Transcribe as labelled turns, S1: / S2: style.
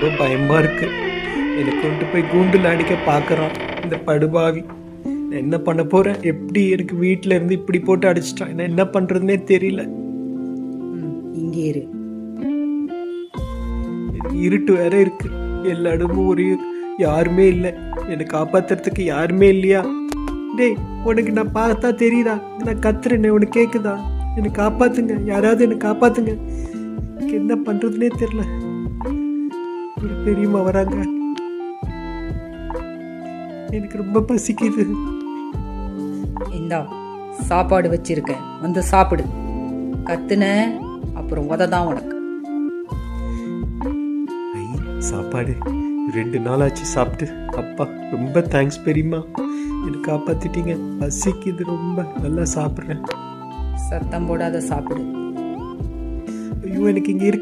S1: ரொம்ப பயமா இருக்கு. என்னை கொண்டு போய் கூண்டுல அடிக்க பார்க்கறான் இந்த படுபாவி. நான் என்ன பண்ண போறேன்? எப்படி எனக்கு வீட்டில இருந்து இப்படி போட்டு அடிச்சிட்டான். நான் என்ன பண்றதுன்னே தெரியல.
S2: இங்கே இரு.
S1: இருட்டு வேற இருக்கு. எல்லா இடமும் ஒரு யாருமே இல்லை. என்னை காப்பாத்துறதுக்கு யாருமே இல்லையா? டேய், உனக்கு நான் பார்த்தா தெரியுதா? நான் கத்துறேனே, உனக்கு கேக்குதா? என்னை காப்பாத்துங்க, யாராவது என்னை காப்பாத்துங்க. எனக்கு என்ன பண்றதுன்னே தெரியல. ஒரு பெரியம்மா வராங்க. எனக்கு ரொம்ப பசிக்குது.
S2: இந்தா சாப்பாடு வச்சிருக்கேன், வந்து சாப்பிடு. கத்துன அப்புறம் உததான் உனக்கு.
S1: ஐ, சாப்பாடு 2 நாள் ஆச்சு சாப்பிட்டு. அப்பா ரொம்ப தேங்க்ஸ் பெரியம்மா, என்னை காப்பாத்திட்டீங்க. பசிக்குது ரொம்ப, நல்லா சாப்பிட்றேன்.
S2: சத்தம் போடாத சாப்பிடு.
S1: ஐயோ, எனக்கு இங்க இருக்க